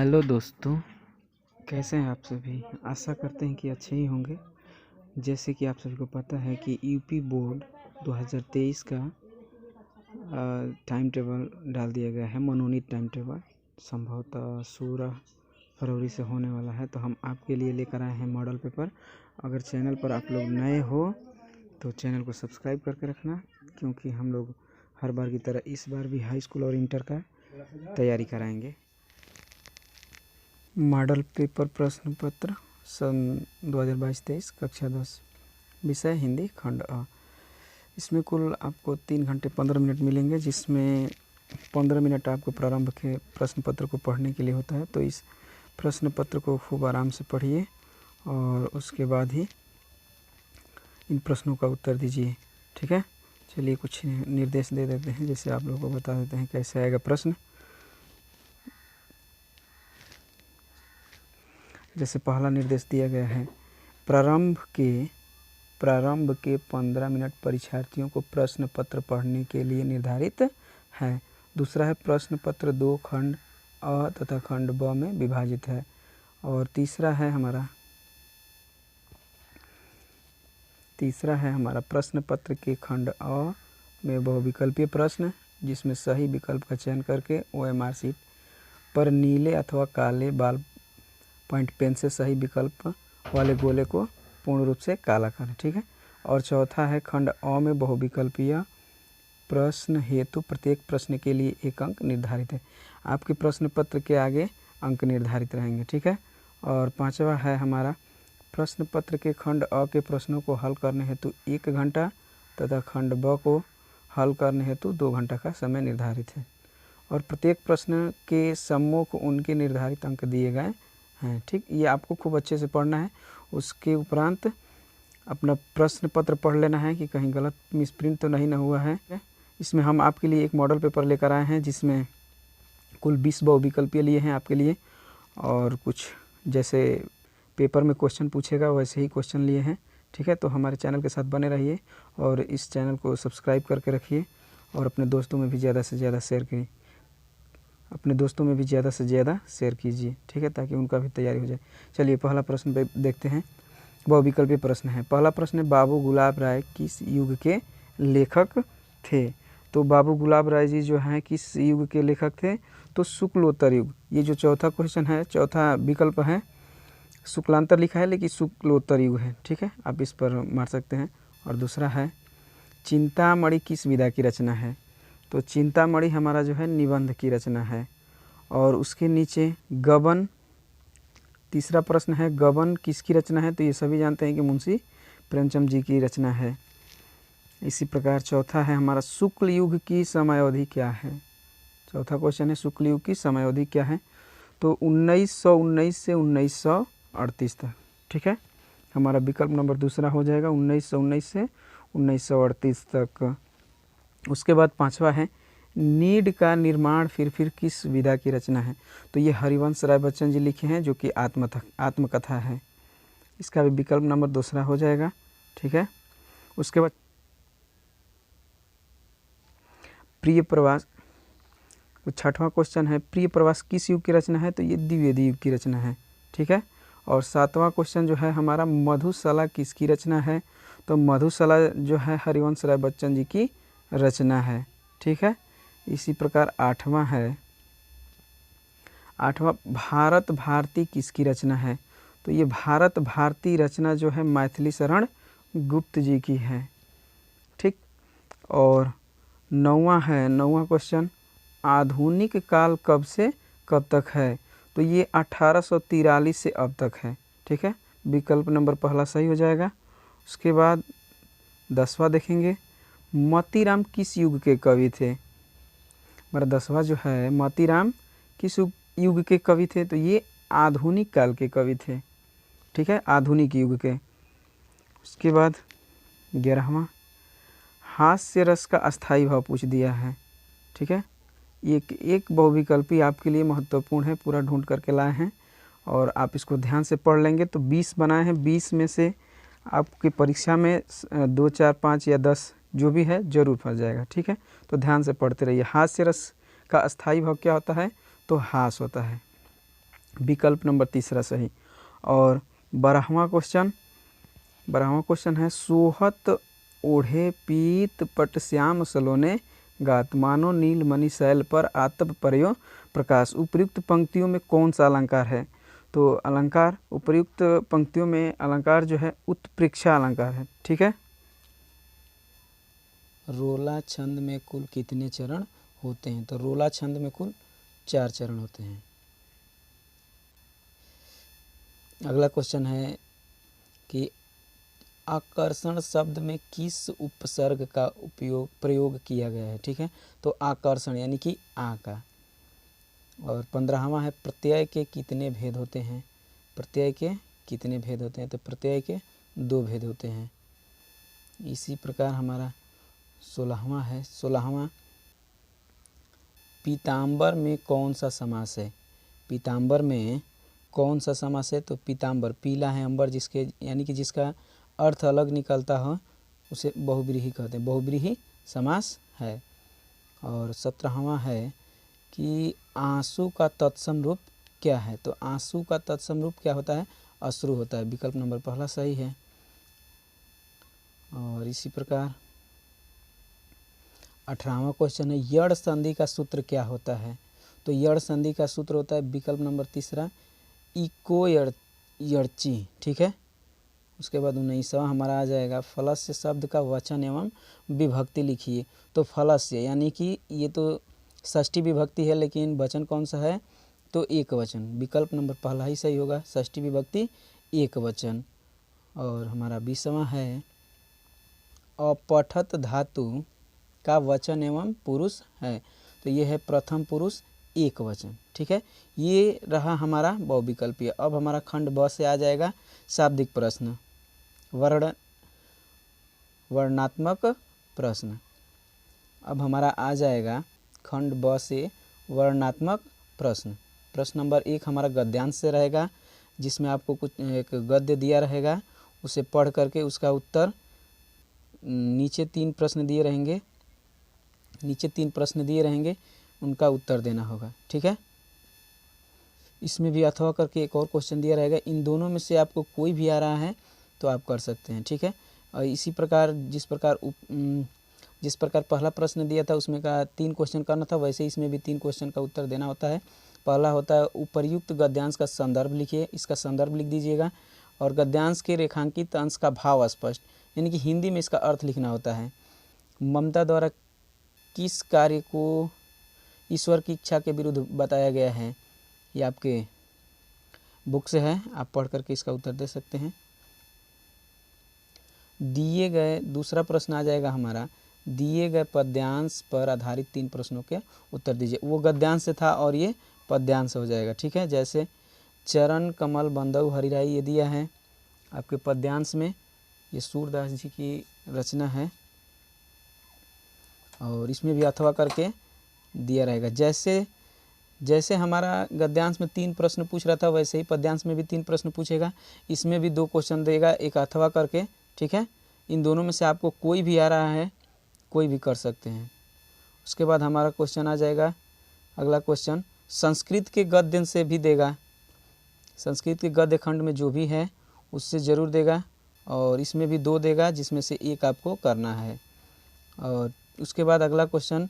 Hello दोस्तों, कैसे हैं आप सभी। आशा करते हैं कि अच्छे ही होंगे। जैसे कि आप सभी को पता है कि यूपी बोर्ड 2023 का टाइम टेबल डाल दिया गया है। मनोनीत टाइम टेबल संभवतः 16 फरवरी से होने वाला है। तो हम आपके लिए लेकर आए हैं मॉडल पेपर। अगर चैनल पर आप लोग नए हो तो चैनल को सब्सक्राइब करके रखना, क्योंकि हम लोग हर बार की तरह इस बार भी हाई स्कूल और इंटर का तैयारी कराएंगे। मॉडल पेपर प्रश्न पत्र सन 2022-23 कक्षा 10 विषय हिंदी खंड अ। इसमें कुल आपको 3 घंटे 15 मिनट मिलेंगे, जिसमें 15 मिनट आपको प्रारंभ के प्रश्न पत्र को पढ़ने के लिए होता है। तो इस प्रश्न पत्र को खूब आराम से पढ़िए और उसके बाद ही इन प्रश्नों का उत्तर दीजिए। ठीक है, चलिए कुछ निर्देश दे देते हैं, जैसे आप लोगों को बता देते हैं कैसे आएगा प्रश्न। जैसे पहला निर्देश दिया गया है, प्रारंभ के 15 मिनट परीक्षार्थियों को प्रश्न पत्र पढ़ने के लिए निर्धारित है। दूसरा है, प्रश्न पत्र 2 खंड अ तथा खंड ब में विभाजित है। और तीसरा है हमारा प्रश्न पत्र के खंड अ में बहुविकल्पीय प्रश्न, जिसमें सही विकल्प का चयन करके OMR शीट पर नीले अथवा काले बाल पॉइंट पेन से सही विकल्प वाले गोले को पूर्ण रूप से काला करें। ठीक है। और चौथा है, खंड अ में बहुविकल्पीय प्रश्न हेतु प्रत्येक प्रश्न के लिए 1 अंक निर्धारित है। आपके प्रश्न पत्र के आगे अंक निर्धारित रहेंगे। ठीक है। और पांचवा है हमारा, प्रश्न पत्र के खंड अ के प्रश्नों को हल करने हेतु 1 घंटा तथा खंड ब को हल करने हेतु 2 घंटा का समय निर्धारित है। और प्रत्येक प्रश्न के सम्मुख उनके निर्धारित अंक दिए गए हैं। ठीक, ये आपको खूब अच्छे से पढ़ना है। उसके उपरांत अपना प्रश्न पत्र पढ़ लेना है कि कहीं गलत मिसप्रिंट तो नहीं ना हुआ है। इसमें हम आपके लिए एक मॉडल पेपर लेकर आए हैं, जिसमें कुल 20 बहुविकल्पीय लिए हैं आपके लिए, और कुछ जैसे पेपर में क्वेश्चन पूछेगा वैसे ही क्वेश्चन लिए हैं। ठीक है, तो हमारे चैनल के साथ बने रहिए और इस चैनल को सब्सक्राइब करके रखिए और अपने दोस्तों में भी ज़्यादा से ज़्यादा शेयर कीजिए। ठीक है, ताकि उनका भी तैयारी हो जाए। चलिए पहला प्रश्न देखते हैं। बहुविकल्पीय प्रश्न है। पहला प्रश्न है, बाबू गुलाब राय किस युग के लेखक थे। तो बाबू गुलाब राय जी जो हैं किस युग के लेखक थे, तो शुक्लोत्तर युग। ये जो चौथा क्वेश्चन है, चौथा विकल्प है, शुक्लांतर लिखा है लेकिन शुक्लोत्तर युग है। ठीक है, आप इस पर मार सकते हैं। और दूसरा है, चिंतामणि किस विधा की रचना है। तो चिंतामणि हमारा जो है निबंध की रचना है। और उसके नीचे गबन, तीसरा प्रश्न है, गबन किसकी रचना है। तो ये सभी जानते हैं कि मुंशी प्रेमचंद जी की रचना है। इसी प्रकार चौथा है हमारा, शुक्ल युग की समयावधि क्या है। चौथा क्वेश्चन है, शुक्ल युग की समयावधि क्या है। तो 1919 से 1938 तक। ठीक है, हमारा विकल्प नंबर दूसरा हो जाएगा 1919 से 1938 तक। उसके बाद पांचवा है, नीड का निर्माण फिर किस विधा की रचना है। तो ये हरिवंश राय बच्चन जी लिखे हैं, जो कि आत्मकथा है। इसका भी विकल्प नंबर दूसरा हो जाएगा। ठीक है, उसके बाद प्रिय प्रवास, तो छठवां क्वेश्चन है, प्रिय प्रवास किस युग की रचना है। तो ये द्विवेदी युग की रचना है। ठीक है। और सातवां क्वेश्चन जो है हमारा, मधुशाला किसकी रचना है। तो मधुशाला जो है हरिवंश राय बच्चन जी की रचना है। ठीक है। इसी प्रकार आठवां भारत भारती किसकी रचना है। तो ये भारत भारती रचना जो है मैथिली शरण गुप्त जी की है। ठीक। और नौवां क्वेश्चन, आधुनिक काल कब से कब तक है। तो ये 1843 से अब तक है। ठीक है, विकल्प नंबर पहला सही हो जाएगा। उसके बाद 10वां देखेंगे, मोतीराम किस युग के कवि थे। हमारा 10वां जो है, मोतीराम किस युग के कवि थे। तो ये आधुनिक काल के कवि थे। ठीक है, आधुनिक युग के। उसके बाद 11वां, हास्य रस का अस्थाई भाव पूछ दिया है। ठीक है, एक बहुविकल्पी आपके लिए महत्वपूर्ण है, पूरा ढूंढ करके लाए हैं और आप इसको ध्यान से पढ़ लेंगे तो 20 बनाए हैं। 20 में से आपकी परीक्षा में 2, 4, 5 या 10 जो भी है जरूर फंस जाएगा। ठीक है, तो ध्यान से पढ़ते रहिए। हास्य रस का अस्थाई भाव क्या होता है। तो हास होता है। विकल्प नंबर तीसरा सही। और 12वां क्वेश्चन है सोहत ओढ़े पीत पट श्याम सलोने गात मानो नील मणि शैल पर आतप पर्यो प्रकाश। उपयुक्त पंक्तियों में कौन सा अलंकार है? तो अलंकार उपयुक्त पंक्तियों में अलंकार जो है उत्प्रेक्षा अलंकार है। ठीक है। रोला छंद में कुल कितने चरण होते हैं? तो रोला छंद में कुल 4 चरण होते हैं। अगला क्वेश्चन है कि आकर्षण शब्द में किस उपसर्ग का प्रयोग किया गया है? ठीक है, तो आकर्षण यानी कि आ का। और 15वां है प्रत्यय के कितने भेद होते हैं? प्रत्यय के कितने भेद होते हैं? तो प्रत्यय के 2 भेद होते हैं। इसी प्रकार हमारा 16वां है। 16वां पीताम्बर में कौन सा समास है? पीताम्बर में कौन सा समास है? तो पीताम्बर पीला है अंबर जिसके यानी कि जिसका अर्थ अलग निकलता हो उसे बहुव्रीहि कहते हैं, बहुव्रीहि समास है। और 17वां है कि आंसू का तत्सम रूप क्या है? तो आंसू का तत्सम रूप क्या होता है? अश्रु होता है। विकल्प नंबर पहला सही है। और इसी प्रकार 18वां क्वेश्चन है यड़ संधि का सूत्र क्या होता है? तो यड़ संधि का सूत्र होता है विकल्प नंबर तीसरा इको यड़ची। ठीक है। उसके बाद 19वां हमारा आ जाएगा फलस्य शब्द का वचन एवं विभक्ति लिखिए। तो फलस्य यानी कि ये तो षष्ठी विभक्ति है लेकिन वचन कौन सा है? तो एक वचन। विकल्प नंबर पहला ही सही होगा, षष्ठी विभक्ति एक वचन। और हमारा 20वां है अपठत धातु का वचन एवं पुरुष है। तो ये है प्रथम पुरुष एक वचन। ठीक है, ये रहा हमारा बहुविकल्पीय। अब हमारा खंड ब से आ जाएगा शाब्दिक प्रश्न, वर्णात्मक प्रश्न। अब हमारा आ जाएगा खंड ब से वर्णात्मक प्रश्न। प्रश्न नंबर 1 हमारा गद्यांश से रहेगा जिसमें आपको कुछ एक गद्य दिया रहेगा, उसे पढ़ करके उसका उत्तर नीचे 3 प्रश्न दिए रहेंगे उनका उत्तर देना होगा। ठीक है। इसमें भी अथवा करके एक और क्वेश्चन दिया रहेगा, इन दोनों में से आपको कोई भी आ रहा है तो आप कर सकते हैं। ठीक है। और इसी प्रकार जिस प्रकार पहला प्रश्न दिया था उसमें का 3 क्वेश्चन करना था, वैसे इसमें भी 3 क्वेश्चन का उत्तर देना होता है। पहला होता है उपर्युक्त गद्यांश का संदर्भ लिखिए, इसका संदर्भ लिख दीजिएगा। और गद्यांश के रेखांकित अंश का भाव स्पष्ट यानी कि हिंदी में इसका अर्थ लिखना होता है। ममता द्वारा किस कार्य को ईश्वर की इच्छा के विरुद्ध बताया गया है? ये आपके बुक से है, आप पढ़ करके इसका उत्तर दे सकते हैं। दिए गए दूसरा प्रश्न आ जाएगा हमारा, दिए गए पद्यांश पर आधारित 3 प्रश्नों के उत्तर दीजिए। वो गद्यांश से था और ये पद्यांश हो जाएगा। ठीक है, जैसे चरण कमल बंदऊ हरिराई ये दिया है आपके पद्यांश में, ये सूरदास जी की रचना है। और इसमें भी अथवा करके दिया रहेगा। जैसे हमारा गद्यांश में 3 प्रश्न पूछ रहा था वैसे ही पद्यांश में भी 3 प्रश्न पूछेगा। इसमें भी 2 क्वेश्चन देगा एक अथवा करके। ठीक है, इन दोनों में से आपको कोई भी आ रहा है कोई भी कर सकते हैं। उसके बाद हमारा क्वेश्चन आ जाएगा अगला क्वेश्चन संस्कृत के गद्य से भी देगा, संस्कृत के गद्य खंड में जो भी है उससे ज़रूर देगा। और इसमें भी 2 देगा जिसमें से एक आपको करना है। और उसके बाद अगला क्वेश्चन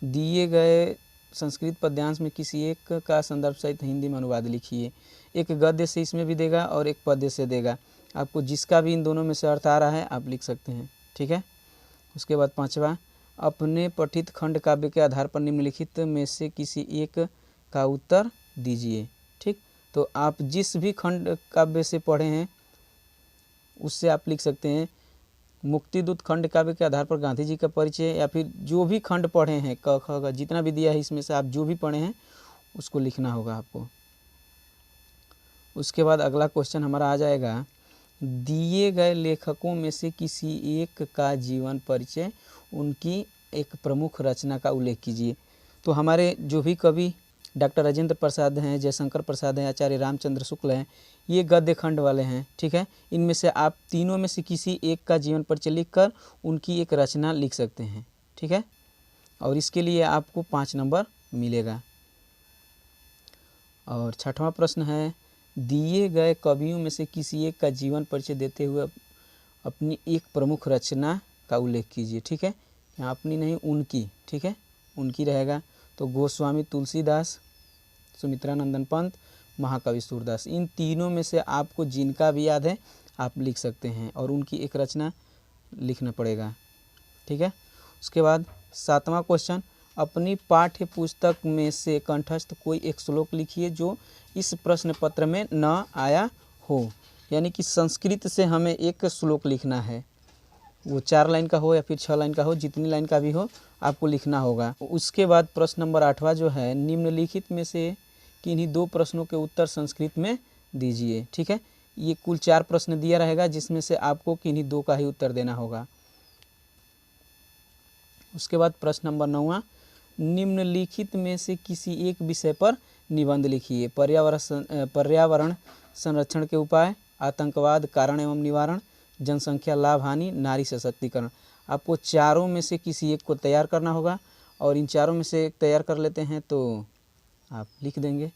दिए गए संस्कृत पद्यांश में किसी एक का संदर्भ सहित हिंदी में अनुवाद लिखिए। एक गद्य से इसमें भी देगा और एक पद्य से देगा। आपको जिसका भी इन दोनों में से अर्थ आ रहा है आप लिख सकते हैं। ठीक है। उसके बाद 5वां अपने पठित खंड काव्य के आधार पर निम्नलिखित में से किसी एक का उत्तर दीजिए। ठीक, तो आप जिस भी खंड काव्य से पढ़े हैं उससे आप लिख सकते हैं। मुक्तिदूत खंड काव्य के आधार पर गांधी जी का परिचय, या फिर जो भी खंड पढ़े हैं क ख ग जितना भी दिया है इसमें से आप जो भी पढ़े हैं उसको लिखना होगा आपको। उसके बाद अगला क्वेश्चन हमारा आ जाएगा दिए गए लेखकों में से किसी एक का जीवन परिचय, उनकी एक प्रमुख रचना का उल्लेख कीजिए। तो हमारे जो भी कवि डॉक्टर राजेंद्र प्रसाद हैं, जयशंकर प्रसाद हैं, आचार्य रामचंद्र शुक्ल हैं, ये गद्य खंड वाले हैं। ठीक है, इनमें से आप तीनों में से किसी एक का जीवन परिचय लिखकर उनकी एक रचना लिख सकते हैं। ठीक है, और इसके लिए आपको 5 नंबर मिलेगा। और छठवां प्रश्न है, दिए गए कवियों में से किसी एक का जीवन परिचय देते हुए अपनी एक प्रमुख रचना का उल्लेख कीजिए। ठीक है, यहाँ अपनी नहीं उनकी, ठीक है, उनकी रहेगा। तो गोस्वामी तुलसीदास, सुमित्रानंदन पंत, महाकवि सूरदास, इन तीनों में से आपको जिनका भी याद है आप लिख सकते हैं और उनकी एक रचना लिखना पड़ेगा। ठीक है, उसके बाद 7वां क्वेश्चन, अपनी पाठ्य पुस्तक में से कंठस्थ कोई एक श्लोक लिखिए जो इस प्रश्न पत्र में न आया हो। यानी कि संस्कृत से हमें एक श्लोक लिखना है, वो 4 लाइन का हो या फिर 6 लाइन का हो, जितनी लाइन का भी हो आपको लिखना होगा। उसके बाद प्रश्न नंबर 8वां जो है, निम्नलिखित में से किन्हीं 2 प्रश्नों के उत्तर संस्कृत में दीजिए। ठीक है, ये कुल 4 प्रश्न दिया रहेगा जिसमें से आपको किन्हीं 2 का ही उत्तर देना होगा। उसके बाद प्रश्न नंबर 9वां, निम्नलिखित में से किसी एक विषय पर निबंध लिखिए। पर्यावरण संरक्षण के उपाय, आतंकवाद कारण एवं निवारण, जनसंख्या लाभ हानि, नारी सशक्तिकरण। आपको चारों में से किसी एक को तैयार करना होगा और इन चारों में से एक तैयार कर लेते हैं तो आप लिख देंगे।